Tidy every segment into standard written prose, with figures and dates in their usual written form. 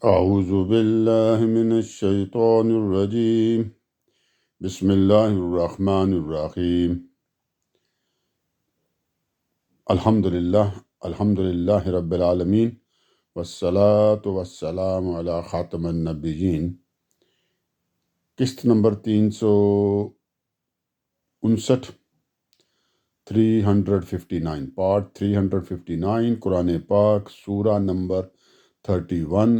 اعوذ باللہ من الشیطان الرجیم بسم اللہ الرحمن الرحیم الحمد للہ رب العالمین والصلاة والسلام علی خاتم النبیین۔ قسط نمبر 359، 359 پارٹ 359 قرآن پاک سورہ نمبر 31،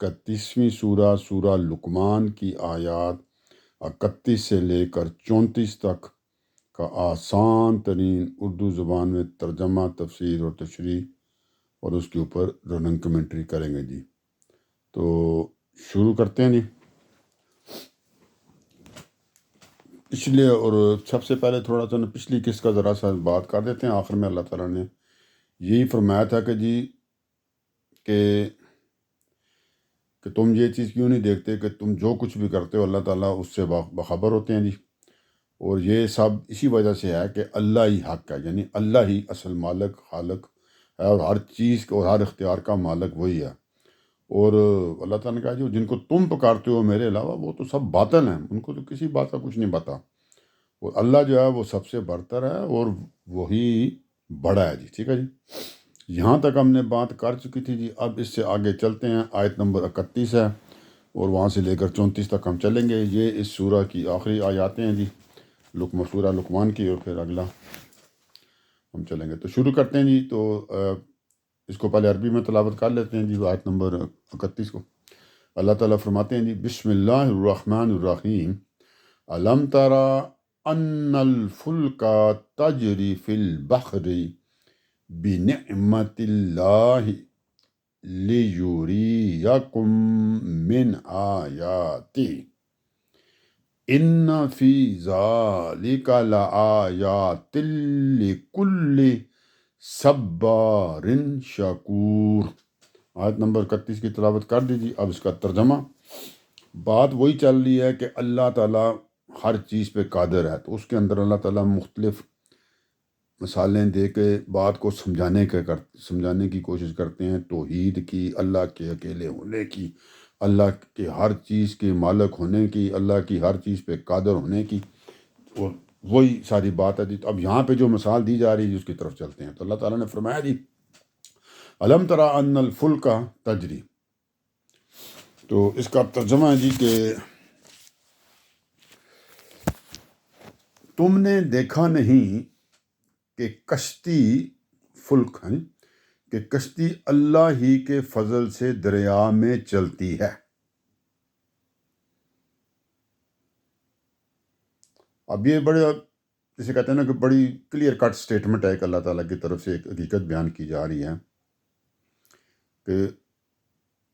31ویں سورہ لقمان کی آیات 31 سے لے کر 34 تک کا آسان ترین اردو زبان میں ترجمہ، تفسیر اور تشریح اور اس کے اوپر رننگ کمنٹری کریں گے جی۔ تو شروع کرتے ہیں جی۔ پچھلے اور سب سے پہلے تھوڑا سا پچھلی قسط کا ذرا سا بات کر دیتے ہیں۔ آخر میں اللہ تعالیٰ نے یہی فرمایا تھا کہ جی کہ تم یہ چیز کیوں نہیں دیکھتے کہ تم جو کچھ بھی کرتے ہو اللہ تعالیٰ اس سے باخبر ہوتے ہیں جی۔ اور یہ سب اسی وجہ سے ہے کہ اللہ ہی حق ہے، یعنی اللہ ہی اصل مالک خالق ہے، اور ہر چیز کا اور ہر اختیار کا مالک وہی ہے۔ اور اللہ تعالیٰ نے کہا جو جن کو تم پکارتے ہو میرے علاوہ وہ تو سب باطل ہیں، ان کو تو کسی بات کا کچھ نہیں پتا۔ اور اللہ جو ہے وہ سب سے برتر ہے اور وہی بڑا ہے جی۔ ٹھیک ہے جی، یہاں تک ہم نے بات کر چکی تھی جی۔ اب اس سے آگے چلتے ہیں، آیت نمبر 31 ہے اور وہاں سے لے کر 34 تک ہم چلیں گے۔ یہ اس سورہ کی آخری آیاتیں ہیں جی، سورہ لقمان کی، اور پھر اگلا ہم چلیں گے۔ تو شروع کرتے ہیں جی۔ تو اس کو پہلے عربی میں تلاوت کر لیتے ہیں جی، آیت نمبر 31 کو۔ اللہ تعالیٰ فرماتے ہیں جی، بسم اللہ الرحمن الرحیم، الم ترى ان الفلک تجری فی البحر بنعمت اللہ لیریکم من آیاتہ ان فی ذالک لآیات لکل صبار شکور۔ آیت نمبر 31 کی تلاوت کر دیجیے۔ اب اس کا ترجمہ، بات وہی چل رہی ہے کہ اللہ تعالیٰ ہر چیز پہ قادر ہے، تو اس کے اندر اللہ تعالیٰ مختلف مثالیں دے کے بات کو سمجھانے کی کوشش کرتے ہیں، توحید کی، اللہ کے اکیلے ہونے کی، اللہ کے ہر چیز کے مالک ہونے کی، اللہ کی ہر چیز پہ قادر ہونے کی، اور وہی ساری بات ہے جی۔ تو اب یہاں پہ جو مثال دی جا رہی ہے اس کی طرف چلتے ہیں۔ تو اللہ تعالیٰ نے فرمایا جی، الم تری ان الفلک تجری، تو اس کا ترجمہ ہے جی کہ تم نے دیکھا نہیں کہ کشتی فلک ہے کہ کشتی اللہ ہی کے فضل سے دریا میں چلتی ہے۔ اب یہ بڑے جسے کہتے ہیں نا کہ بڑی کلیئر کٹ سٹیٹمنٹ ہے کہ اللہ تعالیٰ کی طرف سے ایک حقیقت بیان کی جا رہی ہے کہ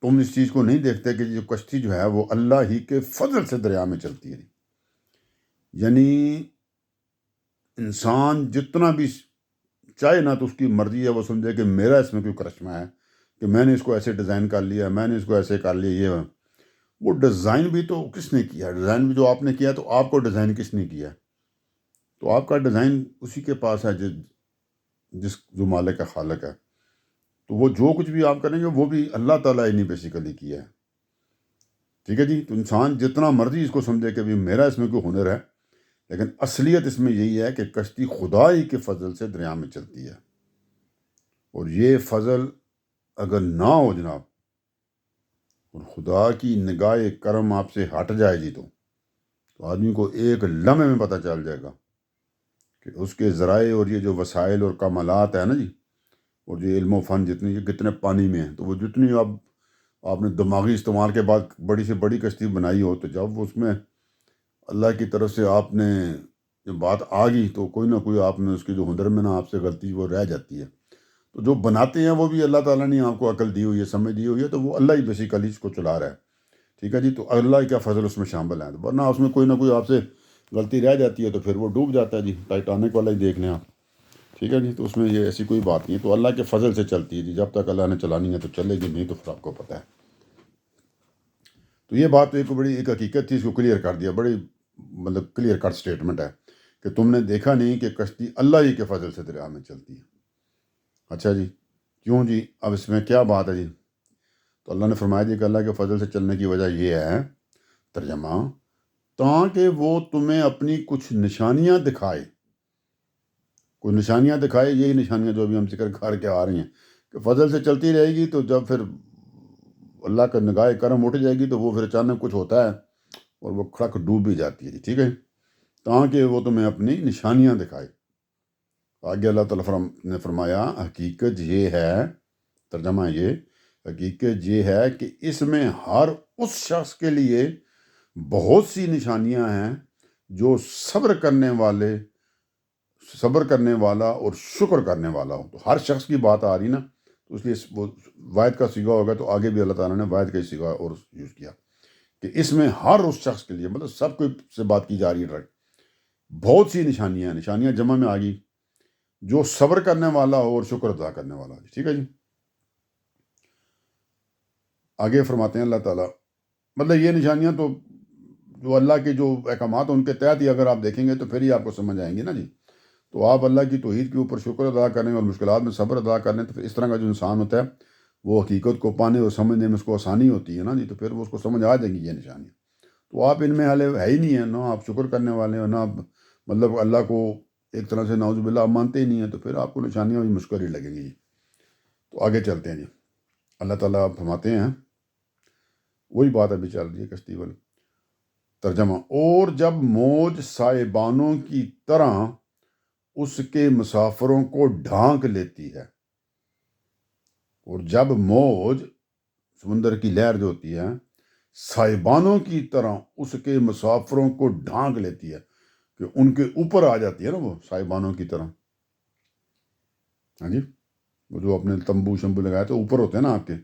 تم اس چیز کو نہیں دیکھتے کہ جو کشتی جو ہے وہ اللہ ہی کے فضل سے دریا میں چلتی ہے۔ یعنی انسان جتنا بھی چاہے نا تو اس کی مرضی ہے، وہ سمجھے کہ میرا اس میں کوئی کرشمہ ہے، کہ میں نے اس کو ایسے ڈیزائن کر لیا، میں نے اس کو ایسے کر لیا۔ یہ وہ ڈیزائن بھی تو کس نے کیا؟ ڈیزائن بھی جو آپ نے کیا، تو آپ کو ڈیزائن کس نے کیا؟ تو آپ کا ڈیزائن اسی کے پاس ہے جو مالک کا خالق ہے۔ تو وہ جو کچھ بھی آپ کریں گے وہ بھی اللہ تعالیٰ ہی نے بیسیکلی کیا ہے۔ ٹھیک ہے جی، تو انسان جتنا مرضی اس کو سمجھے کہ بھی میرا اس میں کوئی ہنر ہے، لیکن اصلیت اس میں یہی ہے کہ کشتی خدا ہی کے فضل سے دریا میں چلتی ہے۔ اور یہ فضل اگر نہ ہو جناب، اور خدا کی نگاہ کرم آپ سے ہٹ جائے جی، تو آدمی کو ایک لمحے میں پتہ چل جائے گا کہ اس کے ذرائع اور یہ جو وسائل اور کمالات ہیں نا جی، اور جو علم و فن جتنے یہ کتنے پانی میں ہیں، تو وہ جتنی آپ نے دماغی استعمال کے بعد بڑی سے بڑی کشتی بنائی ہو، تو جب اس میں اللہ کی طرف سے آپ نے جب بات آ گئی تو کوئی نہ کوئی آپ نے اس کی جو ہنر میں نا آپ سے غلطی وہ رہ جاتی ہے۔ تو جو بناتے ہیں وہ بھی اللہ تعالیٰ نے آپ کو عقل دی ہوئی ہے، سمجھ دی ہوئی ہے، تو وہ اللہ ہی بیسیکلی اس کو چلا رہا ہے۔ ٹھیک ہے جی، تو اللہ کا فضل اس میں شامل ہے، ورنہ اس میں کوئی نہ کوئی آپ سے غلطی رہ جاتی ہے تو پھر وہ ڈوب جاتا ہے جی۔ ٹائٹینک والا ہی دیکھ لیں آپ۔ ٹھیک ہے جی، تو اس میں یہ ایسی کوئی بات نہیں ہے، تو اللہ کے فضل سے چلتی ہے جی۔ جب تک اللہ نے چلانی ہے تو چلے گی، نہیں تو پھر آپ کو پتہ ہے۔ تو یہ بات ایک بڑی ایک حقیقت تھی، اس کو کلیئر کر دیا، بڑی مطلب کلیئر کٹ سٹیٹمنٹ ہے کہ تم نے دیکھا نہیں کہ کشتی اللہ ہی کے فضل سے دریا میں چلتی ہے۔ اچھا جی، کیوں جی؟ اب اس میں کیا بات ہے جی؟ تو اللہ نے فرمایا جی کہ اللہ کے فضل سے چلنے کی وجہ یہ ہے، ترجمہ، تاکہ وہ تمہیں اپنی کچھ نشانیاں دکھائے. کوئی نشانیاں دکھائے، یہی نشانیاں جو ابھی ہم ذکر کر کے آ رہی ہیں کہ فضل سے چلتی رہے گی، تو جب پھر اللہ کا نگاہ کرم اٹھ جائے گی تو وہ پھر اچانک کچھ ہوتا ہے اور وہ کھڑک ڈوب بھی جاتی ہے جی. ٹھیک ہے، تاکہ وہ تمہیں اپنی نشانیاں دکھائے. آگے اللہ تعالیٰ نے فرمایا حقیقت یہ ہے، ترجمہ یہ، حقیقت یہ ہے کہ اس میں ہر اس شخص کے لیے بہت سی نشانیاں ہیں جو صبر کرنے والا اور شکر کرنے والا ہو. تو ہر شخص کی بات آ رہی نا، تو اس لیے وہ واحد کا صیغہ ہوگا، تو آگے بھی اللہ تعالیٰ نے واحد کا صیغہ اور یوز کیا کہ اس میں ہر اس شخص کے لیے، مطلب سب کو سے بات کی جا رہی ہے. بہت سی نشانیاں جمع میں آ گئی، جو صبر کرنے والا ہو اور شکر ادا کرنے والا ہو. ٹھیک ہے جی. آگے فرماتے ہیں اللہ تعالیٰ، مطلب یہ نشانیاں تو جو اللہ کے جو احکامات ہیں ان کے تحت ہی اگر آپ دیکھیں گے تو پھر ہی آپ کو سمجھ آئیں گے نا جی. تو آپ اللہ کی توحید کے اوپر شکر ادا کریں اور مشکلات میں صبر ادا کریں، تو پھر اس طرح کا جو انسان ہوتا ہے وہ حقیقت کو پانے اور سمجھنے میں اس کو آسانی ہوتی ہے نا جی. تو پھر وہ اس کو سمجھ آ جائیں گی یہ نشانیاں. تو آپ ان میں حالے ہے ہی نہیں ہیں، نہ آپ شکر کرنے والے ہیں، نہ آپ مطلب اللہ کو ایک طرح سے نعوذ باللہ آپ مانتے ہی نہیں ہیں، تو پھر آپ کو نشانیاں بھی مشکل ہی لگیں گی جی. تو آگے چلتے ہیں جی. اللہ تعالیٰ آپ فرماتے ہیں، وہی بات ابھی چل رہی ہے کشتی والی. ترجمہ، اور جب موج سائبانوں کی طرح اس کے مسافروں کو ڈھانک لیتی ہے، اور جب موج سمندر کی لہر جو ہوتی ہے سائبانوں کی طرح اس کے مسافروں کو ڈھانک لیتی ہے، کہ ان کے اوپر آ جاتی ہے نا وہ سائبانوں کی طرح. ہاں جی، وہ جو اپنے تمبو شمبو لگائے تو اوپر ہوتے ہیں نا آپ کے،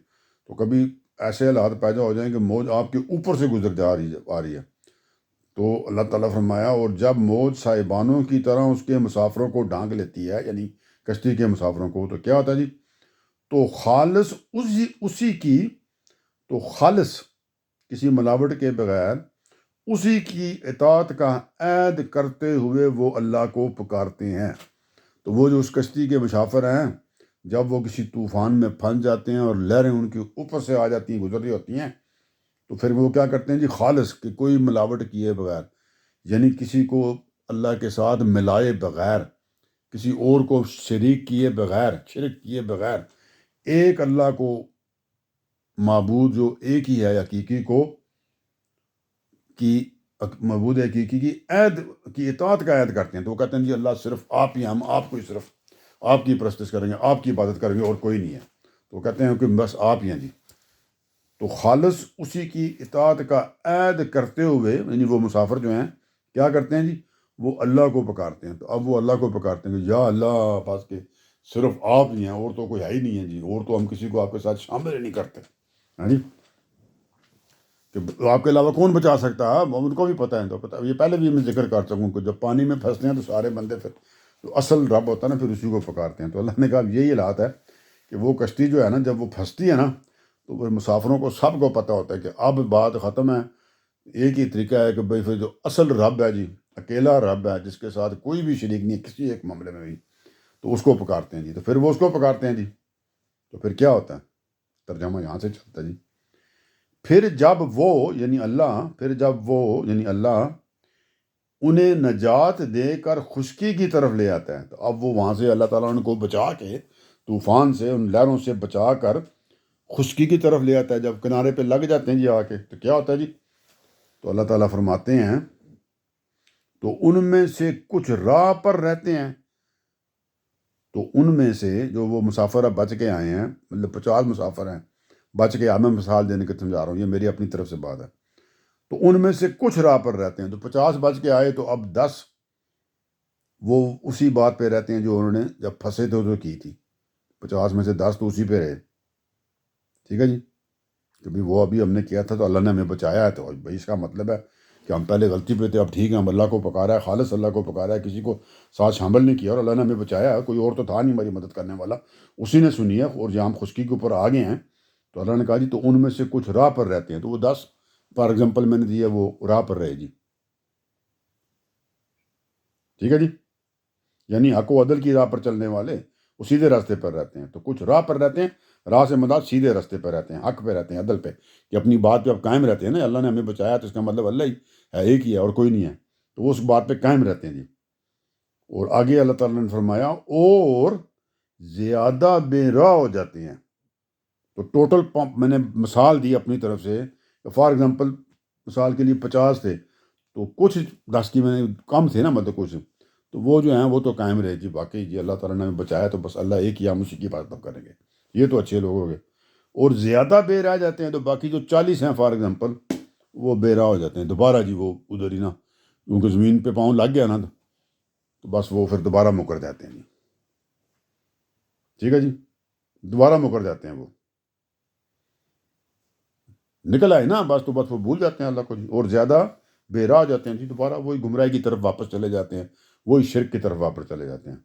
تو کبھی ایسے حالات پیدا ہو جائیں کہ موج آپ کے اوپر سے گزر جا رہی ہے. تو اللہ تعالیٰ فرمایا، اور جب موج سائبانوں کی طرح اس کے مسافروں کو ڈھانک لیتی ہے، یعنی کشتی کے مسافروں کو، تو کیا ہوتا ہے جی؟ تو خالص کسی ملاوٹ کے بغیر اسی کی اطاعت کا عہد کرتے ہوئے وہ اللہ کو پکارتے ہیں. تو وہ جو اس کشتی کے مسافر ہیں، جب وہ کسی طوفان میں پھنس جاتے ہیں اور لہریں ان کے اوپر سے آ جاتی ہیں، گزر رہی ہوتی ہیں، تو پھر وہ کیا کرتے ہیں جی؟ خالص کہ کوئی ملاوٹ کیے بغیر، یعنی کسی کو اللہ کے ساتھ ملائے بغیر، کسی اور کو شریک کیے بغیر ایک اللہ کو معبود جو ایک ہی ہے حقیقی کو کی معبود حقیقی کی عہد کی اطاعت کا عہد کرتے ہیں. تو وہ کہتے ہیں جی اللہ صرف آپ ہی، ہم آپ کو ہی صرف آپ کی پرستش کریں گے، آپ کی عبادت کریں گے اور کوئی نہیں ہے. تو وہ کہتے ہیں کہ بس آپ ہی ہیں جی. تو خالص اسی کی اطاعت کا عہد کرتے ہوئے، یعنی وہ مسافر جو ہیں کیا کرتے ہیں جی؟ وہ اللہ کو پکارتے ہیں. تو اب وہ اللہ کو پکارتے ہیں کہ یا اللہ، پاس کے صرف آپ ہی ہیں، اور تو کوئی ہے ہی نہیں ہے جی، اور تو ہم کسی کو آپ کے ساتھ شامل ہی نہیں کرتے. ہاں جی، کہ آپ کے علاوہ کون بچا سکتا ہے؟ ان کو بھی پتہ ہے. تو پتہ، یہ پہلے بھی میں ذکر کر سکوں کہ جب پانی میں پھنستے ہیں تو سارے بندے پھر جو اصل رب ہوتا ہے نا، پھر اسی کو پکارتے ہیں. تو اللہ نے کہا یہی حالات ہے کہ وہ کشتی جو ہے نا، جب وہ پھنستی ہے نا، تو پھر مسافروں کو سب کو پتہ ہوتا ہے کہ اب بات ختم ہے. ایک ہی طریقہ ہے کہ بھائی پھر جو اصل رب ہے جی، اکیلا رب ہے جس کے ساتھ کوئی بھی شریک نہیں ہے کسی ایک معاملے میں بھی، تو اس کو پکارتے ہیں جی. تو پھر وہ اس کو پکارتے ہیں جی. تو پھر کیا ہوتا ہے؟ ترجمہ یہاں سے چلتا ہے جی. پھر جب وہ یعنی اللہ انہیں نجات دے کر خشکی کی طرف لے آتا ہے. تو اب وہ وہاں سے اللہ تعالیٰ ان کو بچا کے، طوفان سے، ان لہروں سے بچا کر خشکی کی طرف لے آتا ہے. جب کنارے پہ لگ جاتے ہیں جی آ کے، تو کیا ہوتا ہے جی؟ تو اللہ تعالیٰ فرماتے ہیں، تو ان میں سے کچھ راہ پر رہتے ہیں. تو ان میں سے جو وہ مسافر اب بچ کے آئے ہیں، مطلب 50 مسافر ہیں بچ کے، میں مثال دینے کے سمجھا رہا ہوں، یہ میری اپنی طرف سے بات ہے. تو ان میں سے کچھ راہ پر رہتے ہیں. تو 50 بچ کے آئے، تو اب 10 وہ اسی بات پہ رہتے ہیں جو انہوں نے جب پھنسے تھے تو کی تھی. 50 میں سے 10 تو اسی پہ رہے. ٹھیک ہے جی، کہ بھائی وہ ابھی ہم نے کیا تھا تو اللہ نے ہمیں بچایا ہے. تو بھائی اس کا مطلب ہے کہ ہم پہلے غلطی پہ تھے، اب ٹھیک ہے، ہم اللہ کو پکارا ہے، خالص اللہ کو پکارا ہے، کسی کو ساتھ شامل نہیں کیا، اور اللہ نے ہمیں بچایا ہے. کوئی اور تو تھا نہیں ہماری مدد کرنے والا، اسی نے سنی ہے. اور جہاں ہم خشکی کے اوپر آ گئے ہیں، تو اللہ نے کہا جی تو ان میں سے کچھ راہ پر رہتے ہیں. تو وہ 10 فار ایگزامپل میں نے دیا، وہ راہ پر رہے جی. ٹھیک ہے جی، یعنی حق و عدل کی راہ پر چلنے والے وہ سیدھے راستے پر رہتے ہیں. تو کچھ راہ پر رہتے ہیں، راہ سے مدد سیدھے راستے پہ رہتے ہیں، حق پہ رہتے ہیں، عدل پہ، کہ اپنی بات پہ اب قائم رہتے ہیں نا، اللہ نے ہمیں بچایا تو اس کا مطلب اللہ ہی ہے، ایک ہی ہے اور کوئی نہیں ہے، تو وہ اس بات پہ قائم رہتے ہیں جی۔ اور آگے اللہ تعالیٰ نے فرمایا اور زیادہ بے راہ ہو جاتے ہیں۔ تو ٹوٹل میں نے مثال دی اپنی طرف سے، فار ایگزامپل مثال کے لیے 50 تھے، تو کچھ 10 کی میں نے کم تھے نا، مطلب کچھ، تو وہ جو ہیں وہ تو قائم رہے جی، باقی جی اللہ تعالیٰ نے ہمیں بچایا تو بس اللہ ایک ہی، ہم اسی کی بات اب کریں گے، یہ تو اچھے لوگ ہو گئے۔ اور زیادہ بے راہ جاتے ہیں تو باقی جو 40 ہیں فار ایگزامپل، وہ بے راہ ہو جاتے ہیں دوبارہ جی، وہ ادھر ہی نا، کیونکہ زمین پہ پاؤں لگ گیا نا تو بس وہ پھر دوبارہ مکر جاتے ہیں جی، ٹھیک ہے جی، دوبارہ مکر جاتے ہیں، وہ نکل آئے نا بس، تو بس وہ بھول جاتے ہیں اللہ کو جی، اور زیادہ بے راہ ہو جاتے ہیں جی، دوبارہ وہی گمراہی کی طرف واپس چلے جاتے ہیں، وہی شرک کی طرف واپس چلے جاتے ہیں۔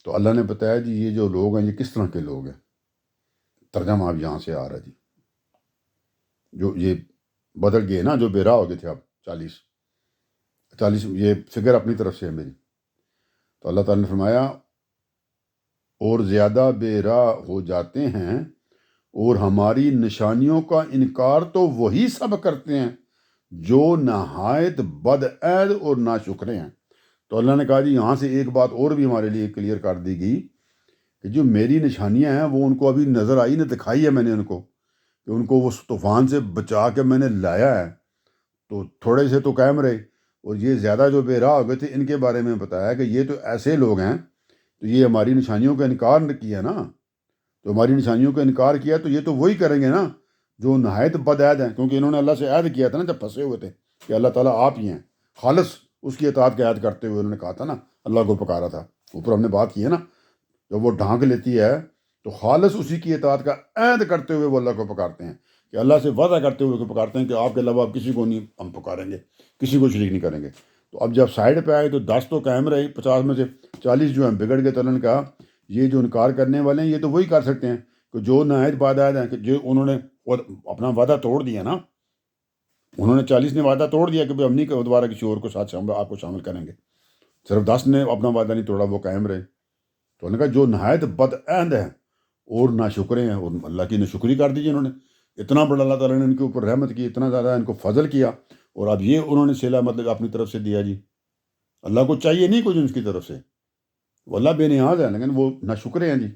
تو اللہ نے بتایا جی یہ جو لوگ ہیں یہ کس طرح کے لوگ ہیں، ترجمہ اب یہاں سے آ رہا ہے جی، جو یہ بدل گئے نا، جو بے راہ ہو گئے تھے اب 40 یہ فگر اپنی طرف سے ہے میری۔ تو اللہ تعالیٰ نے فرمایا اور زیادہ بے راہ ہو جاتے ہیں اور ہماری نشانیوں کا انکار تو وہی سب کرتے ہیں جو نہایت بدعہد اور ناشکرے ہیں۔ تو اللہ نے کہا جی یہاں سے ایک بات اور بھی ہمارے لیے کلیئر کر دی گئی کہ جو میری نشانیاں ہیں وہ ان کو ابھی نظر آئی نہ، دکھائی ہے میں نے ان کو، کہ ان کو وہ طوفان سے بچا کے میں نے لایا ہے، تو تھوڑے سے تو قائم رہے، اور یہ زیادہ جو بے راہ ہو گئے تھے ان کے بارے میں بتایا کہ یہ تو ایسے لوگ ہیں، تو یہ ہماری نشانیوں کا انکار کیا نا، تو ہماری نشانیوں کا انکار کیا تو یہ تو وہی کریں گے نا جو نہایت بدعہد ہیں، کیونکہ انہوں نے اللہ سے عہد کیا تھا نا جب پھنسے ہوئے تھے کہ اللہ تعالیٰ آپ ہی ہیں، خالص اس کی اطاعت کا عہد کرتے ہوئے انہوں نے کہا تھا نا، اللہ کو پکارا تھا، اوپر ہم نے بات کی ہے نا، جب وہ ڈھانک لیتی ہے تو خالص اسی کی اطاعت کا عہد کرتے ہوئے وہ اللہ کو پکارتے ہیں، کہ اللہ سے وعدہ کرتے ہوئے کو پکارتے ہیں کہ آپ کے علاوہ آپ کسی کو نہیں ہم پکاریں گے، کسی کو شریک نہیں کریں گے۔ تو اب جب سائڈ پہ آئے تو 10 تو قائم رہے، 50 میں سے 40 جو ہیں بگڑ گئے، تو اللہ نے کہا یہ جو انکار کرنے والے ہیں یہ تو وہی کر سکتے ہیں کہ جو نہایت بدعہد ہیں، کہ جو انہوں نے اپنا وعدہ توڑ دیا نا، انہوں نے 40 نے وعدہ توڑ دیا کہ ہم نہیں کہ دوبارہ کسی اور کو ساتھ آپ کو شامل کریں گے، صرف 10 نے اپنا وعدہ نہیں توڑا، وہ قائم رہے۔ تو انہوں نے کہا جو نہایت بدعہد ہیں اور ناشکرے ہیں، اور اللہ کی ناشکری کر دیجیے، انہوں نے اتنا بڑا اللہ تعالیٰ نے ان کے اوپر رحمت کی، اتنا زیادہ ان کو فضل کیا، اور اب یہ انہوں نے صلہ مطلب اپنی طرف سے دیا جی، اللہ کو چاہیے نہیں کچھ ان کی طرف سے، وہ اللہ بے نیاز ہے لیکن وہ ناشکرے ہیں جی۔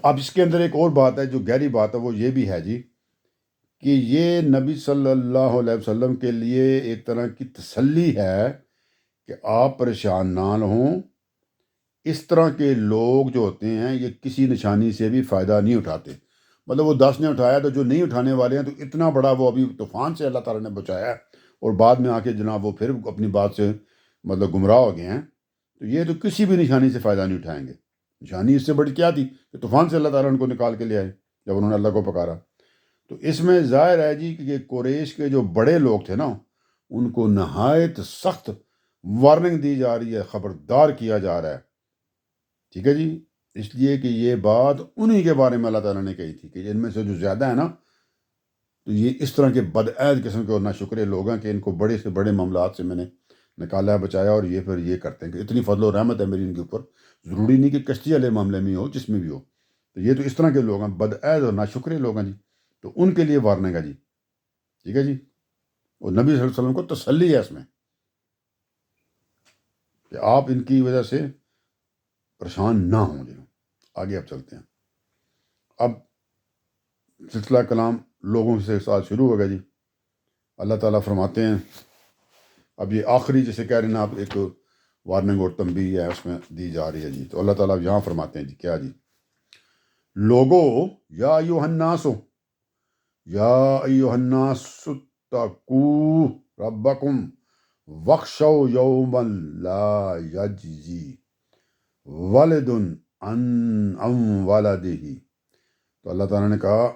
اب اس کے اندر ایک اور بات ہے جو گہری بات ہے، وہ یہ بھی ہے جی کہ یہ نبی صلی اللہ علیہ وسلم کے لیے ایک طرح کی تسلی ہے کہ آپ پریشان نہ ہوں، اس طرح کے لوگ جو ہوتے ہیں یہ کسی نشانی سے بھی فائدہ نہیں اٹھاتے، مطلب وہ 10 نے اٹھایا تو جو نہیں اٹھانے والے ہیں، تو اتنا بڑا وہ ابھی طوفان سے اللہ تعالیٰ نے بچایا ہے، اور بعد میں آ کے جناب وہ پھر اپنی بات سے مطلب گمراہ ہو گئے ہیں، تو یہ تو کسی بھی نشانی سے فائدہ نہیں اٹھائیں گے۔ نشانی اس سے بڑی کیا تھی کہ طوفان سے اللہ تعالیٰ ان کو نکال کے لے آئے جب انہوں نے اللہ کو پکارا۔ تو اس میں ظاہر ہے جی کہ یہ قریش کے جو بڑے لوگ تھے نا، ان کو نہایت سخت وارننگ دی جا رہی ہے، خبردار کیا جا رہا ہے، ٹھیک ہے جی، اس لیے کہ یہ بات انہی کے بارے میں اللہ تعالیٰ نے کہی تھی کہ ان میں سے جو زیادہ ہے نا، تو یہ اس طرح کے بدعہد قسم کے اور ناشکرے لوگ ہیں کہ ان کو بڑے سے بڑے معاملات سے میں نے نکالا ہے، بچایا، اور یہ پھر یہ کرتے ہیں کہ اتنی فضل و رحمت ہے میری ان کے اوپر، ضروری نہیں کہ کشتی والے معاملے میں ہو، جس میں بھی ہو، تو یہ تو اس طرح کے لوگ ہیں، بدعہد اور ناشکرے لوگ ہیں جی، تو ان کے لیے وارننگ ہے جی، ٹھیک ہے جی، اور نبی صلی اللہ علیہ وسلم کو تسلی ہے اس میں کہ آپ ان کی وجہ سے پریشان نہ ہوں جی۔ آگے اب چلتے ہیں، اب سلسلہ کلام لوگوں سے ساتھ شروع ہو گیا جی۔ اللہ تعالیٰ فرماتے ہیں، اب یہ آخری جسے کہہ رہے ہیں نا، آپ ایک وارننگ اور تنبیہ ہے اس میں دی جا رہی ہے جی، تو اللہ تعالیٰ یہاں فرماتے ہیں جی کیا جی، لوگو یا ایھا الناس، یا ایھا الناس اتقوا ربکم واخشوا یوما لا یجزی والد عن ولدہ۔ تو اللہ تعالیٰ نے کہا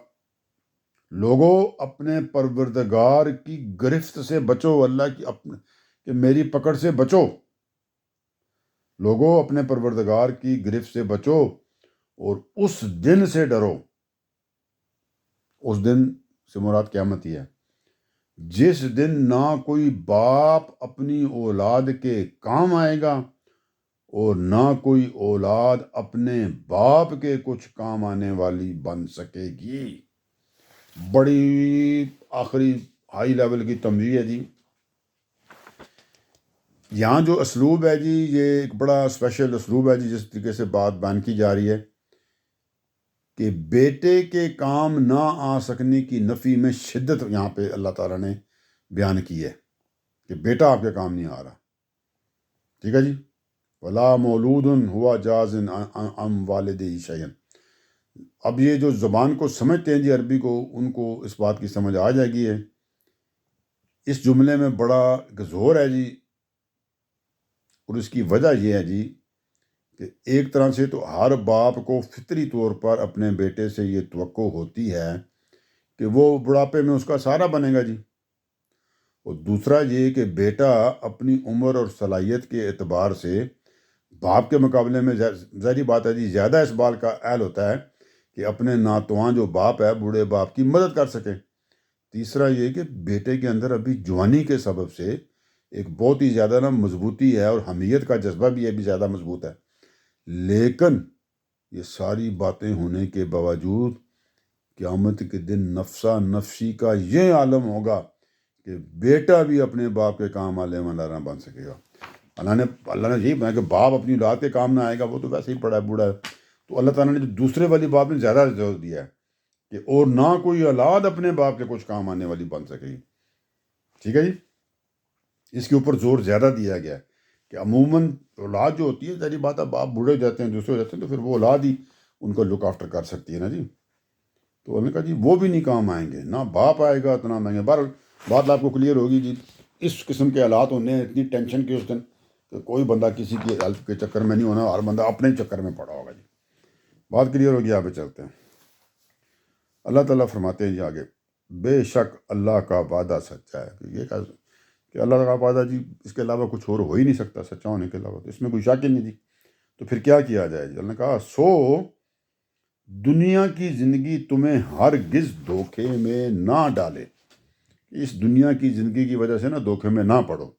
لوگوں اپنے پروردگار کی گرفت سے بچو، اللہ کی کہ میری پکڑ سے بچو، لوگوں اپنے پروردگار کی گرفت سے بچو اور اس دن سے ڈرو، اس دن سے مراد قیامت ہی ہے، جس دن نہ کوئی باپ اپنی اولاد کے کام آئے گا اور نہ کوئی اولاد اپنے باپ کے کچھ کام آنے والی بن سکے گی. بڑی آخری ہائی لیول کی تمجید ہے جی. یہاں جو اسلوب ہے جی یہ ایک بڑا اسپیشل اسلوب ہے جی، جس طریقے سے بات بیان کی جا رہی ہے کہ بیٹے کے کام نہ آ سکنے کی نفی میں شدت یہاں پہ اللہ تعالیٰ نے بیان کی ہے کہ بیٹا آپ کے کام نہیں آ رہا. ٹھیک ہے جی. ولا مولود ہوا جاز ام والد شیئن. اب یہ جو زبان کو سمجھتے ہیں جی عربی کو، ان کو اس بات کی سمجھ آ جائے گی ہے. اس جملے میں بڑا ایک زور ہے جی، اور اس کی وجہ یہ ہے جی کہ ایک طرح سے تو ہر باپ کو فطری طور پر اپنے بیٹے سے یہ توقع ہوتی ہے کہ وہ بڑھاپے میں اس کا سہارا بنے گا جی. اور دوسرا یہ کہ بیٹا اپنی عمر اور صلاحیت کے اعتبار سے باپ کے مقابلے میں ظاہری بات ہے جی زیادہ اس بات کا اہل ہوتا ہے کہ اپنے ناتواں جو باپ ہے بوڑھے باپ کی مدد کر سکے. تیسرا یہ کہ بیٹے کے اندر ابھی جوانی کے سبب سے ایک بہت ہی زیادہ مضبوطی ہے، اور حمیت کا جذبہ بھی ابھی زیادہ مضبوط ہے. لیکن یہ ساری باتیں ہونے کے باوجود قیامت کے دن نفسا نفسی کا یہ عالم ہوگا کہ بیٹا بھی اپنے باپ کے کام آنے والا نہ بن سکے گا. اللہ نے یہی بنا کہ باپ اپنی اولاد کے کام نہ آئے گا، وہ تو ویسے ہی پڑا ہے بوڑھا ہے. تو اللہ تعالیٰ نے جو دوسرے والی بات میں زیادہ زور دیا ہے کہ اور نہ کوئی اولاد اپنے باپ کے کچھ کام آنے والی بن سکے گی. ٹھیک ہے جی. اس کے اوپر زور زیادہ دیا گیا ہے کہ عموماً اولاد جو ہوتی ہے ظاہری بات ہے باپ بوڑھے ہو جاتے ہیں، دوسرے ہو جاتے ہیں، تو پھر وہ اولاد ہی ان کو لک آفٹر کر سکتی ہے نا جی. تو انہوں نے کہا جی وہ بھی نہیں کام آئیں گے، نہ باپ آئے گا اتنا مہنگے. بات آپ کو کلیئر ہوگی جی. اس قسم کے حالات ہونے ہیں اتنی ٹینشن کے اس دن کہ کوئی بندہ کسی کی ہیلپ کے چکر میں نہیں ہونا، ہر بندہ اپنے ہی چکر میں پڑا ہوگا جی. بات کلیئر ہوگی، آگے چلتے ہیں. اللہ تعالیٰ فرماتے ہیں جی آگے، بے شک اللہ کا وعدہ سچا ہے. یہ کہ اللہ کا وعدہ جی اس کے علاوہ کچھ اور ہو ہی نہیں سکتا سچا ہونے کے علاوہ، تو اس میں کوئی شک ہی نہیں جی. تو پھر کیا کیا جائے جی؟ اللہ نے کہا سو دنیا کی زندگی تمہیں ہرگز دھوکے میں نہ ڈالے. اس دنیا کی زندگی کی وجہ سے نا دھوکے میں نہ پڑو.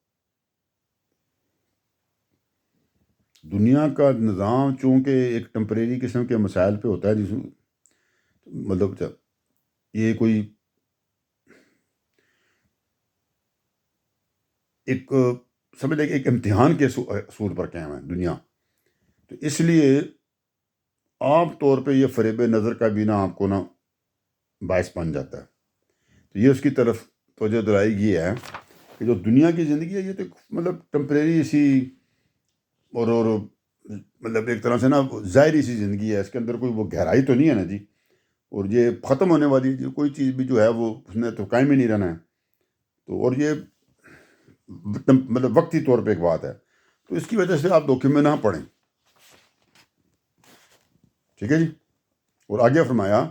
دنیا کا نظام چونکہ ایک ٹمپریری قسم کے مسائل پہ ہوتا ہے جس مطلب یہ کوئی ایک سمجھ لیں کہ ایک امتحان کے اصول پر قائم ہے دنیا. تو اس لیے عام طور پہ یہ فریب نظر کا بھی نا آپ کو نا باعث بن جاتا ہے. تو یہ اس کی طرف توجہ دلائی یہ ہے کہ جو دنیا کی زندگی ہے یہ تو مطلب ٹمپریری سی اور مطلب ایک طرح سے نا ظاہری سی زندگی ہے، اس کے اندر کوئی وہ گہرائی تو نہیں ہے نا جی. اور یہ ختم ہونے والی ہے، کوئی چیز بھی جو ہے وہ اس نے تو قائم ہی نہیں رہنا ہے. تو اور یہ مطلب وقتی طور پہ ایک بات ہے، تو اس کی وجہ سے آپ دھوکے میں نہ پڑیں. ٹھیک ہے جی. اور آگے فرمایا،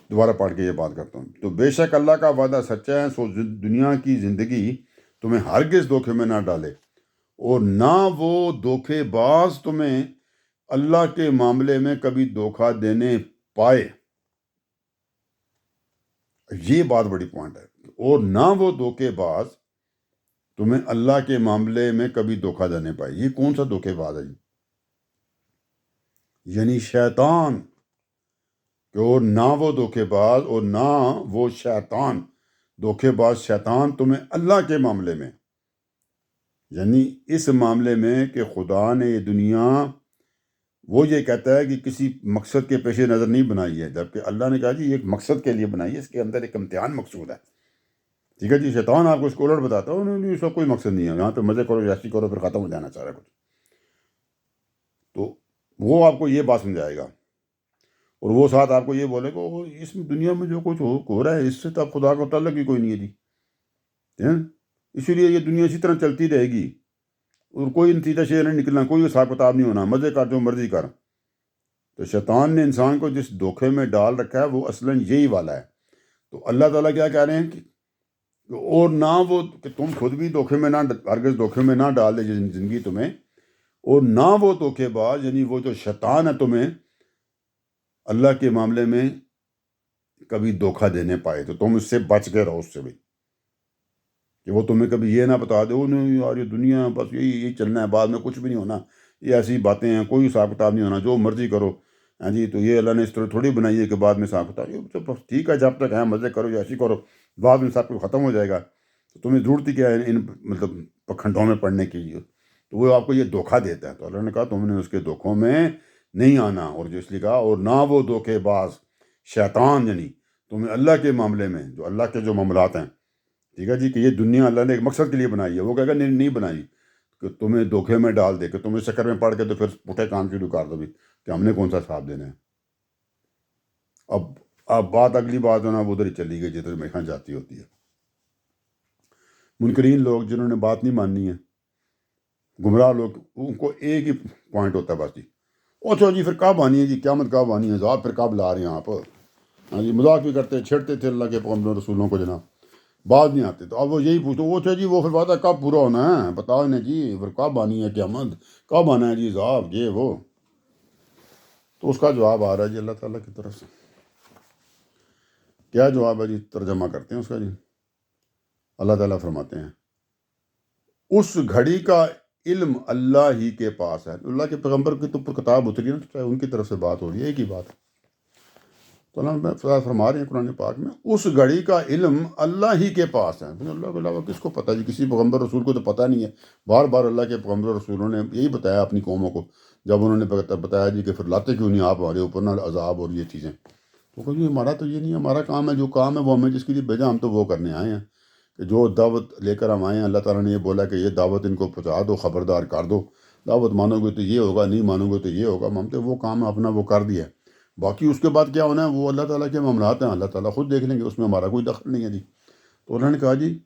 دوبارہ پڑھ کے یہ بات کرتا ہوں، تو بے شک اللہ کا وعدہ سچا ہے، سو دنیا کی زندگی تمہیں ہرگز دھوکے میں نہ ڈالے، اور نہ وہ دھوکے باز تمہیں اللہ کے معاملے میں کبھی دھوکہ دینے پائے. یہ بات بڑی پوائنٹ ہے. اور نہ وہ دھوکے باز تمہیں اللہ کے معاملے میں کبھی دھوکہ دینے پائے. یہ کون سا دھوکے باز ہے جی؟ یعنی شیطان. کہ اور نہ وہ دھوکے باز اور نہ وہ شیطان، دھوکے باز شیطان تمہیں اللہ کے معاملے میں، یعنی اس معاملے میں کہ خدا نے یہ دنیا، وہ یہ کہتا ہے کہ کسی مقصد کے پیش نظر نہیں بنائی ہے، جبکہ اللہ نے کہا جی یہ ایک مقصد کے لیے بنائی ہے، اس کے اندر ایک امتحان مقصود ہے. ٹھیک ہے جی. شیطان آپ کو اس کو الٹ بتاتا ہے نہیں، اس کا کوئی مقصد نہیں ہے، یہاں پہ مزے کرو یاشی کرو پھر ختم ہو جانا سارا کچھ. تو وہ آپ کو یہ بات سمجھائے گا، اور وہ ساتھ آپ کو یہ بولے گا اس دنیا میں جو کچھ ہو رہا ہے اس سے تو اب خدا کو تعلق ہی کوئی نہیں ہے جی. اسی لیے یہ دنیا اسی طرح چلتی رہے گی اور کوئی نتیجہ شیئر نہیں نکلنا، کوئی حساب کتاب نہیں ہونا، مزے کر جو مرضی کر. تو شیطان نے انسان کو جس دھوکے میں ڈال رکھا ہے وہ اصلاً یہی والا ہے. تو اللہ تعالیٰ کیا کہہ رہے ہیں کہ اور نہ وہ کہ تم خود بھی دھوکے میں نہ ہرگز دھوکے میں نہ ڈال دے زندگی تمہیں، اور نہ وہ دھوکے باز یعنی وہ جو شیطان ہے تمہیں اللہ کے معاملے میں کبھی دھوکہ دینے پائے. تو تم اس سے بچ کے رہو، اس سے بھی. کہ وہ تمہیں کبھی یہ نہ بتا دے، نہیں یار یہ دنیا بس یہی چلنا ہے، بعد میں کچھ بھی نہیں ہونا، یہ ایسی باتیں ہیں، کوئی حساب کتاب نہیں ہونا، جو مرضی کرو، ہاں جی، تو یہ اللہ نے اس طرح تھوڑی بنائی ہے کہ بعد میں حساب کتاب، یہ تو بس ٹھیک ہے، جب تک ہے مزے کرو یا ایسی کرو، بعد میں سب کچھ ختم ہو جائے گا، تو تمہیں ضرورت ہی کیا ہے ان مطلب پکھنڈوں میں پڑھنے کی؟ تو وہ آپ کو یہ دھوکہ دیتا ہے، تو اللہ نے کہا تم نے اس کے دھوکوں میں نہیں آنا، اور جو اس لیے کہا اور نہ وہ دھوکے باز شیطان، یعنی تمہیں اللہ کے معاملے میں جو اللہ کے جو معاملات ہیں، ٹھیک ہے جی، کہ یہ دنیا اللہ نے ایک مقصد کے لیے بنائی ہے، وہ کہے گا نہیں نہیں بنائی، کہ تمہیں دھوکے میں ڈال دے، کہ تمہیں چکر میں پڑھ کے تو پھر پٹھے کام شروع کر دو بھی کہ ہم نے کون سا حساب دینا ہے۔ اب بات اگلی بات ہے نا، وہ ادھر ہی چلی گئی جدھر میخاں جاتی ہوتی ہے۔ منکرین لوگ جنہوں نے بات نہیں ماننی ہے، گمراہ لوگ، ان کو ایک ہی پوائنٹ ہوتا ہے بس جی، اچھا جی پھر کب آنی ہے جی قیامت، کب آنی ہے ذات، پھر کب لا رہے ہیں آپ؟ ہاں جی، مذاق بھی کرتے چھیڑتے تھے اللہ کے پیغمبر رسولوں کو جناب، بعد نہیں آتے، تو اب وہ یہی پوچھتے، وہ اچھا جی وہ پھر وعدہ کب پورا ہونا ہے بتاؤ انہیں جی، پھر کب آنی ہے قیامت، کب آنا ہے جی ذات، یہ وہ۔ تو اس کا جواب آ رہا ہے جی اللہ تعالیٰ کی طرف سے۔ کیا جواب ہے جی؟ ترجمہ کرتے ہیں اس کا جی۔ اللہ تعالیٰ فرماتے ہیں اس گھڑی کا علم اللہ ہی کے پاس ہے۔ اللہ کے پیغمبر کی تو پر کتاب اتری ہے نا، تو ان کی طرف سے بات ہو رہی ہے، ایک ہی بات ہے۔ تو اللہ فرما رہے ہیں قرآن پاک میں اس گھڑی کا علم اللہ ہی کے پاس ہے۔ اللہ کے علاوہ کس کو پتہ جی؟ کسی پیغمبر رسول کو تو پتہ نہیں ہے۔ بار بار اللہ کے پیغمبر رسولوں نے یہی بتایا اپنی قوموں کو، جب انہوں نے بتایا جی کہ پھر لاتے کیوں نہیں آپ ہمارے اوپر نہ عذاب اور یہ چیزیں، تو کہ جی ہمارا تو یہ نہیں ہے، ہمارا کام ہے، جو کام ہے وہ ہمیں جس کے لیے بھیجا ہم تو وہ کرنے آئے ہیں، کہ جو دعوت لے کر ہم آئے ہیں، اللہ تعالیٰ نے یہ بولا کہ یہ دعوت ان کو پہنچا دو، خبردار کر دو، دعوت مانو گے تو یہ ہوگا، نہیں مانو گے تو یہ ہوگا، ہم تو وہ کام اپنا وہ کر دیا ہے، باقی اس کے بعد کیا ہونا ہے وہ اللہ تعالیٰ کے معاملات ہیں، اللہ تعالیٰ خود دیکھ لیں گے، اس میں ہمارا کوئی دخل نہیں ہے جی۔ تو انہوں نے کہا جی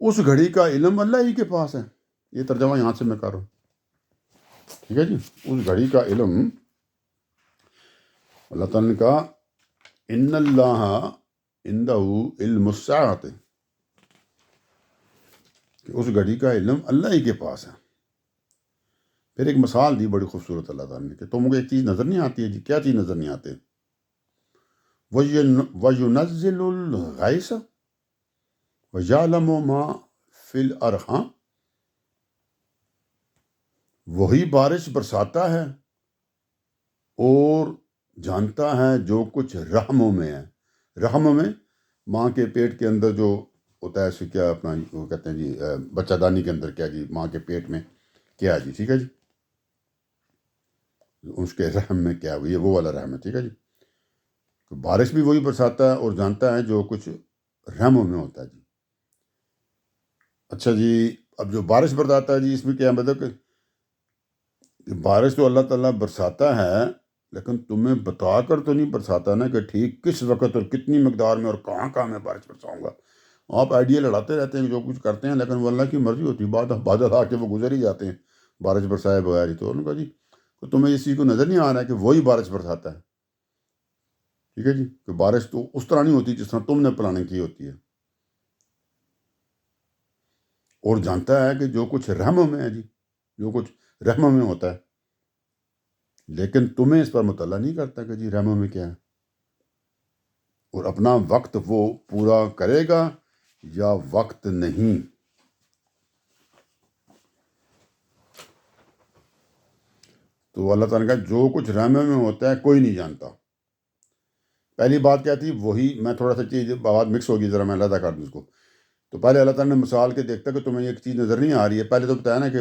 اس گھڑی کا علم اللہ ہی کے پاس ہے، یہ ترجمہ یہاں سے میں کر رہا ہوں، ٹھیک ہے جی۔ اس گھڑی کا علم اللہ تعالیٰ نے کہا ان اللہ عندہ علم الساعۃ، کہ اس گھڑی کا علم اللہ ہی کے پاس ہے۔ پھر ایک مثال دی بڑی خوبصورت اللہ تعالیٰ نے کہ تم کو ایک چیز نظر نہیں آتی ہے جی، کیا چیز نظر نہیں آتی؟ وَيُنَزِّلُ الْغَيْثَ وَيَعْلَمُ مَا فِي الْأَرْحَامِ، وہی بارش برساتا ہے اور جانتا ہے جو کچھ رحموں میں ہے۔ رحم میں ماں کے پیٹ کے اندر جو ہوتا ہے، اسے کیا اپنا وہ کہتے ہیں جی، بچہ دانی کے اندر کیا جی، ماں کے پیٹ میں کیا ہے جی، ٹھیک ہے جی، اس کے رحم میں کیا ہے، یہ وہ والا رحم ہے، ٹھیک ہے جی۔ بارش بھی وہی برساتا ہے اور جانتا ہے جو کچھ رحموں میں ہوتا ہے جی۔ اچھا جی، اب جو بارش برساتا ہے جی، اس میں کیا مطلب کہ بارش تو اللہ تعالیٰ برساتا ہے، لیکن تمہیں بتا کر تو نہیں برساتا نا کہ ٹھیک کس وقت اور کتنی مقدار میں اور کہاں کہاں میں بارش برساؤں گا۔ آپ آئیڈیا لڑاتے رہتے ہیں جو کچھ کرتے ہیں، لیکن وہ اللہ کی مرضی ہوتی ہے، بادل آ کے وہ گزر ہی جاتے ہیں بارش برسائے بغیر ہی۔ تو انہوں نے کہا جی تو تمہیں اس چیز کو نظر نہیں آ رہا ہے کہ وہی بارش برساتا ہے، ٹھیک ہے جی، کہ بارش تو اس طرح نہیں ہوتی جس طرح تم نے پلاننگ کی ہوتی ہے، اور جانتا ہے کہ جو کچھ رحموں میں ہے جی، جو کچھ رحموں میں ہوتا ہے، لیکن تمہیں اس پر مطلع نہیں کرتا کہ جی رحموں میں کیا ہے، اور اپنا وقت وہ پورا کرے گا یا وقت نہیں۔ تو اللہ تعالیٰ نے کہا جو کچھ رحموں میں ہوتا ہے کوئی نہیں جانتا۔ پہلی بات کیا تھی؟ وہی، میں تھوڑا سا چیز بات مکس ہوگی، ذرا میں علیحدہ کر دوں اس کو۔ تو پہلے اللہ تعالیٰ نے مثال کے دیکھتا کہ تمہیں ایک چیز نظر نہیں آ رہی ہے، پہلے تو بتایا نا کہ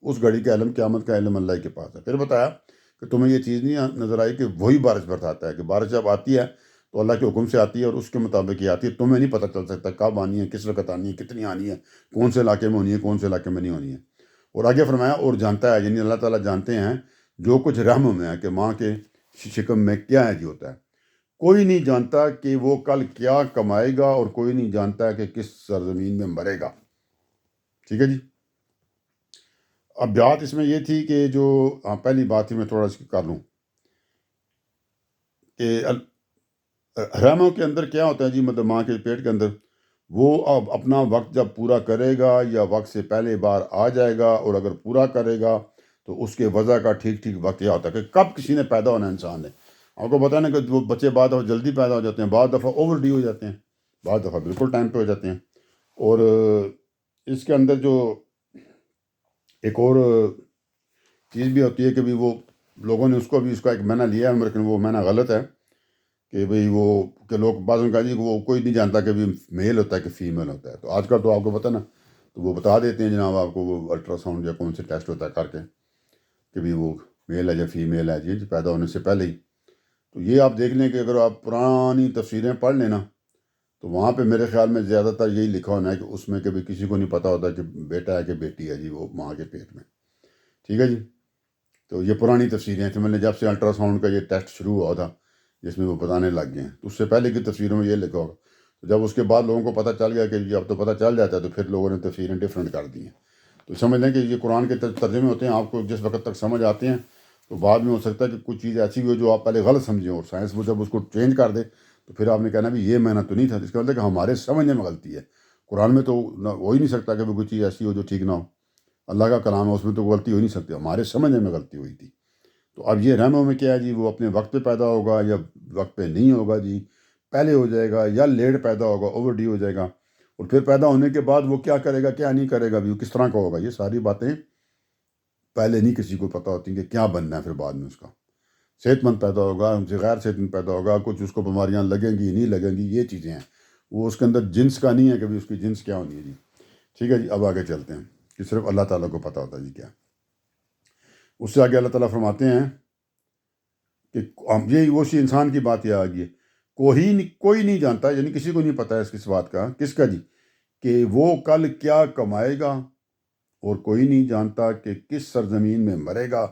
اس گھڑی کا علم، قیامت کا علم اللہ کے پاس ہے۔ پھر بتایا کہ تمہیں یہ چیز نہیں نظر آئی کہ وہی بارش برساتا ہے، کہ بارش جب آتی ہے تو اللہ کے حکم سے آتی ہے اور اس کے مطابق ہی آتی ہے، تمہیں نہیں پتہ چل سکتا کب آنی ہے، کس وقت آنی ہے، کتنی آنی ہے، کون سے علاقے میں ہونی ہے، کون سے علاقے میں نہیں ہونی ہے۔ اور آگے فرمایا اور جانتا ہے، یعنی اللہ تعالیٰ جانتے ہیں جو کچھ رحم میں ہے، کہ ماں کے شکم میں کیا ہے جی ہوتا ہے۔ کوئی نہیں جانتا کہ وہ کل کیا کمائے گا، اور کوئی نہیں جانتا کہ کس سرزمین میں مرے گا، ٹھیک ہے جی۔ اب بات اس میں یہ تھی کہ جو پہلی بات ہی میں تھوڑا سا کر لوں کہ رحموں کے اندر کیا ہوتا ہے جی، مطلب ماں کے پیٹ کے اندر وہ اب اپنا وقت جب پورا کرے گا یا وقت سے پہلے بار آ جائے گا، اور اگر پورا کرے گا تو اس کے وضع کا ٹھیک ٹھیک وقت یہ ہوتا ہے کہ کب کسی نے پیدا ہونا ہے انسان نے۔ آپ کو پتہ نا کہ وہ بچے بعض دفعہ جلدی پیدا ہو جاتے ہیں، بعض دفعہ اوور ڈی ہو جاتے ہیں، بعض دفعہ بالکل ٹائم پہ ہو جاتے ہیں۔ اور اس کے اندر جو ایک اور چیز بھی ہوتی ہے کہ بھی وہ لوگوں نے اس کا ایک معنی لیا ہے، لیکن وہ معنی غلط ہے کہ بھئی وہ کہ لوگ بعض ان کا جی وہ کوئی نہیں جانتا کہ بھی میل ہوتا ہے کہ فیمیل ہوتا ہے. تو آج کل تو آپ کو پتہ نا، تو وہ بتا دیتے ہیں جناب آپ کو، وہ الٹرا ساؤنڈ یا کون سے ٹیسٹ ہوتا ہے کر کے کہ بھی وہ میل ہے یا فیمیل ہے جی پیدا ہونے سے پہلے ہی. تو یہ آپ دیکھ لیں کہ اگر آپ پرانی تفسیریں پڑھ لیں نا، تو وہاں پہ میرے خیال میں زیادہ تر یہی لکھا ہونا ہے کہ اس میں کہ بھی کسی کو نہیں پتہ ہوتا کہ بیٹا ہے کہ بیٹی ہے جی وہ ماں کے پیٹ میں. ٹھیک ہے جی. تو یہ پرانی تفسیریں ہیں کہ میں نے جب سے الٹرا ساؤنڈ کا یہ ٹیسٹ شروع ہوا تھا جس میں وہ بتانے لگ گئے ہیں، تو اس سے پہلے کی تصویروں میں یہ لکھا ہوگا. تو جب اس کے بعد لوگوں کو پتہ چل گیا کہ جی اب تو پتہ چل جاتا ہے، تو پھر لوگوں نے تصویریں ڈفرینٹ کر دی ہیں. تو سمجھ لیں کہ یہ قرآن کے ترجمے ہوتے ہیں، آپ کو جس وقت تک سمجھ آتے ہیں تو بعد میں ہو سکتا ہے کہ کچھ چیز ایسی بھی ہو جو آپ پہلے غلط سمجھیں، اور سائنس وہ جب اس کو چینج کر دے تو پھر آپ نے کہنا بھی یہ معنی تو نہیں تھا. اس کا مطلب کہ ہمارے سمجھنے میں غلطی ہے. قرآن میں تو ہو ہی نہیں سکتا کہ وہ کوئی چیز ایسی ہو جو ٹھیک نہ ہو. اللہ کا کلام ہے، اس میں تو غلطی ہو نہیں سکتی، ہمارے سمجھنے میں غلطی ہوئی تھی. تو اب یہ رحموں میں کیا ہے جی، وہ اپنے وقت پہ پیدا ہوگا یا وقت پہ نہیں ہوگا جی، پہلے ہو جائے گا یا لیٹ پیدا ہوگا، اوور ڈی ہو جائے گا، اور پھر پیدا ہونے کے بعد وہ کیا کرے گا کیا نہیں کرے گا بھی، وہ کس طرح کا ہوگا، یہ ساری باتیں پہلے نہیں کسی کو پتہ ہوتی کہ کیا بننا ہے پھر بعد میں اس کا. صحت مند پیدا ہوگا، ان سے غیر صحت مند پیدا ہوگا، کچھ اس کو بیماریاں لگیں گی نہیں لگیں گی، یہ چیزیں ہیں. وہ اس کے اندر جنس کا نہیں ہے کہ بھی اس کی جنس کیا ہونی ہے جی. ٹھیک ہے جی. اب آگے چلتے ہیں کہ صرف اللہ تعالیٰ کو پتہ ہوتا ہے جی کیا. اس سے آگے اللہ تعالیٰ فرماتے ہیں کہ یہ وہ سی انسان کی بات یہ آ گئی ہے، کوئی نہیں جانتا، یعنی کسی کو نہیں پتہ ہے اس بات کا. کس کا جی؟ کہ وہ کل کیا کمائے گا، اور کوئی نہیں جانتا کہ کس سرزمین میں مرے گا.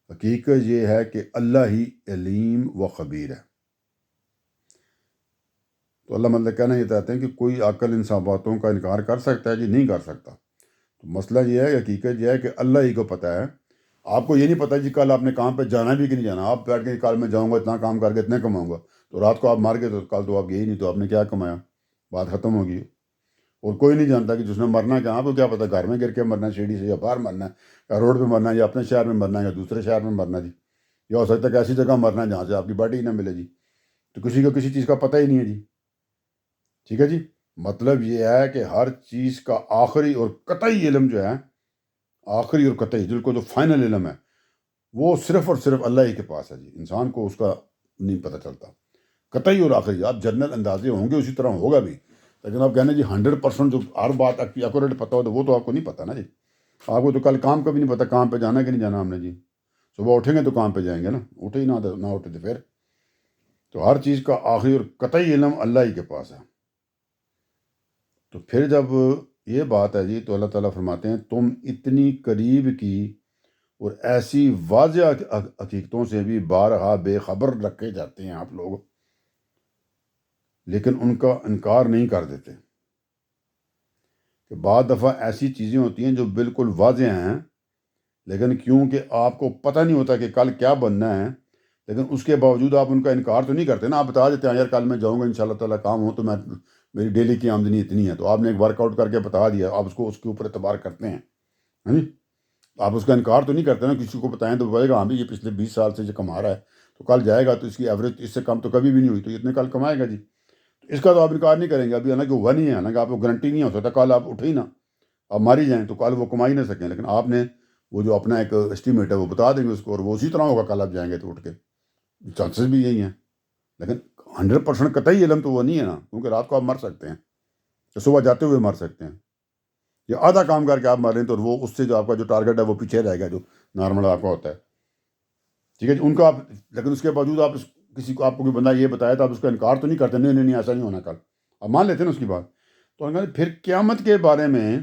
حقیقت یہ ہے کہ اللہ ہی علیم و خبیر ہے. تو اللہ مطلب کہنا یہ چاہتے ہیں کہ کوئی عقل ان سب باتوں کا انکار کر سکتا ہے جی؟ نہیں کر سکتا. تو مسئلہ یہ ہے، حقیقت یہ ہے کہ اللہ ہی کو پتہ ہے. آپ کو یہ نہیں پتہ جی کل آپ نے کام پہ جانا بھی کہ نہیں جانا. آپ بیٹھ کے کل میں جاؤں گا اتنا کام کر کے اتنے کماؤں گا، تو رات کو آپ مار گئے تو کل تو آپ گئے ہی نہیں، تو آپ نے کیا کمایا، بات ختم ہوگی. اور کوئی نہیں جانتا کہ جس نے مرنا ہے کہاں، کو کیا پتہ گھر میں گر کے مرنا ہے، سیڑھی سے، یا باہر مرنا ہے، یا روڈ پہ مرنا ہے، یا اپنے شہر میں مرنا ہے، یا دوسرے شہر میں مرنا جی. یا ہو سکتا ہے کہ ایسی جگہ مرنا ہے جہاں سے آپ کی باڈی ہی نہ ملے جی. تو کسی کو کسی چیز کا پتہ ہی نہیں ہے جی. ٹھیک ہے جی. مطلب یہ ہے کہ ہر چیز کا آخری اور قطعی علم جو ہے، آخری اور قطعی جو فائنل علم ہے، وہ صرف اور صرف اللہ ہی کے پاس ہے جی. انسان کو اس کا نہیں پتہ چلتا. قطعی اور آخری آپ جنرل اندازے ہوں گے، اسی طرح ہوگا بھی، لیکن آپ کہنا جی 100% جو ہر بات ایکوریٹ پتہ ہو، تو وہ تو آپ کو نہیں پتہ نا جی. آپ کو تو کل کام کا بھی نہیں پتہ، کام پہ جانا کہ نہیں جانا ہم نے جی. صبح اٹھیں گے تو کام پہ جائیں گے نا، اٹھے ہی نہ اٹھے تو پھر. تو ہر چیز کا آخری اور قطعی علم اللہ ہی کے پاس ہے. تو پھر جب یہ بات ہے جی، تو اللہ تعالیٰ فرماتے ہیں تم اتنی قریب کی اور ایسی واضح حقیقتوں سے بھی بارہا بے خبر رکھے جاتے ہیں آپ لوگ، لیکن ان کا انکار نہیں کر دیتے. کہ بعض دفعہ ایسی چیزیں ہوتی ہیں جو بالکل واضح ہیں، لیکن کیونکہ آپ کو پتہ نہیں ہوتا کہ کل کیا بننا ہے، لیکن اس کے باوجود آپ ان کا انکار تو نہیں کرتے نا. آپ بتا دیتے ہیں یار کل میں جاؤں گا ان شاء اللہ تعالیٰ، کام ہو تو میری ڈیلی کی آمدنی اتنی ہے، تو آپ نے ایک ورک آؤٹ کر کے بتا دیا، آپ اس کے اوپر اعتبار کرتے ہیں. ہاں جی. آپ اس کا انکار تو نہیں کرتے نا. کسی کو بتائیں تو بولے گا ہاں بھی یہ پچھلے 20 سال سے جو کما رہا ہے، تو کل جائے گا تو اس کی ایوریج اس سے کم تو کبھی بھی نہیں ہوئی، تو اتنے کل کمائے گا جی. تو اس کا تو آپ انکار نہیں کریں گے. ابھی حالانکہ ہوا نہیں ہے، حالانکہ آپ کو گارنٹی نہیں ہو سکتا، کل آپ اٹھے ہی نا، آپ ماری جائیں تو کل وہ کما ہی نہ سکیں، لیکن آپ نے وہ جو اپنا ایک اسٹیمیٹ ہے وہ بتا دیں گے اس کو، اور وہ اسی طرح ہوگا کل آپ جائیں گے تو اٹھ کے. چانسز بھی یہی ہیں، لیکن 100% قطعی علم تو وہ نہیں ہے نا، کیونکہ رات کو آپ مر سکتے ہیں، تو صبح جاتے ہوئے مر سکتے ہیں، یا آدھا کام کر کے آپ مر رہے ہیں تو وہ اس سے جو آپ کا جو ٹارگیٹ ہے وہ پیچھے رہے گا جو نارمل آپ کا ہوتا ہے. ٹھیک ہے جی. ان کا آپ، لیکن اس کے باوجود آپ کسی کو، آپ کو کوئی بندہ یہ بتایا تو آپ اس کا انکار تو نہیں کرتے، نہیں ایسا نہیں ہونا کل، آپ مان لیتے ہیں نا اس کی بات. تو انہوں نے پھر قیامت کے بارے میں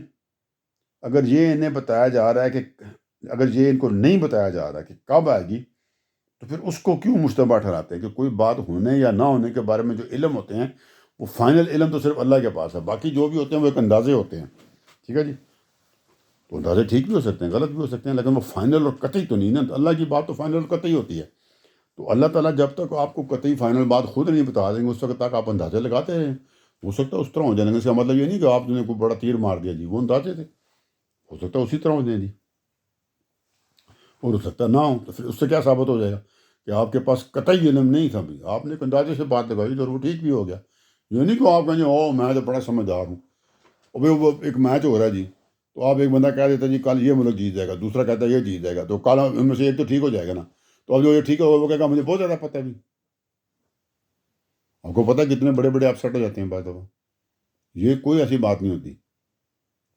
اگر یہ انہیں بتایا جا رہا ہے کہ، اگر یہ ان کو نہیں بتایا جا رہا کہ کب آئے گی، تو پھر اس کو کیوں مشتبہ ٹھہراتے ہیں کہ کوئی بات ہونے یا نہ ہونے کے بارے میں جو علم ہوتے ہیں وہ فائنل علم تو صرف اللہ کے پاس ہے. باقی جو بھی ہوتے ہیں وہ ایک اندازے ہوتے ہیں. ٹھیک ہے جی. تو اندازے ٹھیک بھی ہو سکتے ہیں، غلط بھی ہو سکتے ہیں، لیکن وہ فائنل اور قطعی تو نہیں نا. اللہ کی بات تو فائنل اور قطعی ہوتی ہے. تو اللہ تعالیٰ جب تک آپ کو قطعی فائنل بات خود نہیں بتا دیں گے، اس وقت تک آپ اندازے لگاتے رہیں. ہو سکتا ہے اس طرح ہو جائیں گے. اس کا مطلب یہ نہیں کہ آپ نے کوئی بڑا تیر مار دیا جی، وہ اندازے تھے، ہو سکتا ہے اسی طرح ہو جائیں جی، اور ہو سکتا ہے نہ ہو. تو پھر اس سے کیا ثابت ہو جائے گا کہ آپ کے پاس قطعی علم نہیں تھا بھی، آپ نے ایک اندازے سے بات لگائی اور وہ ٹھیک بھی ہو گیا. یہ نہیں کہ آپ کہیں او میں تو بڑا سمجھدار ہوں. اور وہ ایک میچ ہو رہا ہے جی، تو آپ ایک بندہ کہہ دیتا ہے جی کل یہ ملک جیت جائے گا، دوسرا کہتا ہے یہ جیت جائے گا، تو کل ان میں سے ایک تو ٹھیک ہو جائے گا نا، تو اب جو یہ ٹھیک ہوگا وہ کہے گا مجھے بہت زیادہ پتہ ہے بھی. آپ کو پتہ ہے کتنے بڑے بڑے اپسیٹ ہو جاتے ہیں بات دفعہ. یہ کوئی ایسی بات نہیں ہوتی.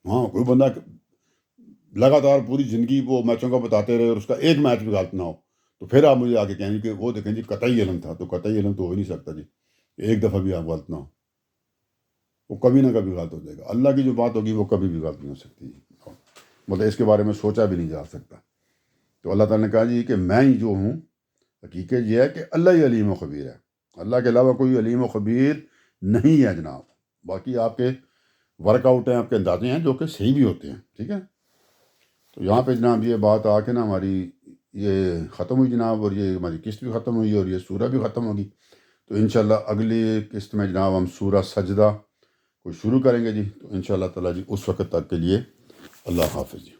ہاں کوئی بندہ لگاتار پوری زندگی وہ میچوں کا بتاتے رہے اور اس کا ایک میچ بھی غلط نہ ہو، تو پھر آپ مجھے آگے کہیں گے کہ وہ دیکھیں جی قطعی علم تھا، تو قطعی علم تو ہو ہی نہیں سکتا جی، ایک دفعہ بھی آپ غلط نہ ہو. وہ کبھی نہ کبھی غلط ہو جائے گا. اللہ کی جو بات ہوگی وہ کبھی بھی غلط نہیں ہو سکتی، مطلب اس کے بارے میں سوچا بھی نہیں جا سکتا. تو اللہ تعالیٰ نے کہا جی کہ میں ہی جو ہوں، حقیقت یہ ہے کہ اللہ ہی علیم و خبیر ہے، اللہ کے علاوہ کوئی علیم و خبیر نہیں ہے جناب. باقی آپ کے ورک آؤٹ ہیں، آپ کے اندازے ہیں جو کہ صحیح بھی ہوتے ہیں، ٹھیک ہے. تو یہاں پہ جناب یہ بات آ کے نا ہماری یہ ختم ہوئی جناب، اور یہ ہماری قسط بھی ختم ہوئی اور یہ سورہ بھی ختم ہوگی. تو انشاءاللہ اگلی قسط میں جناب ہم سورہ سجدہ کو شروع کریں گے جی. تو انشاءاللہ تعالیٰ جی اس وقت تک کے لیے اللہ حافظ جی.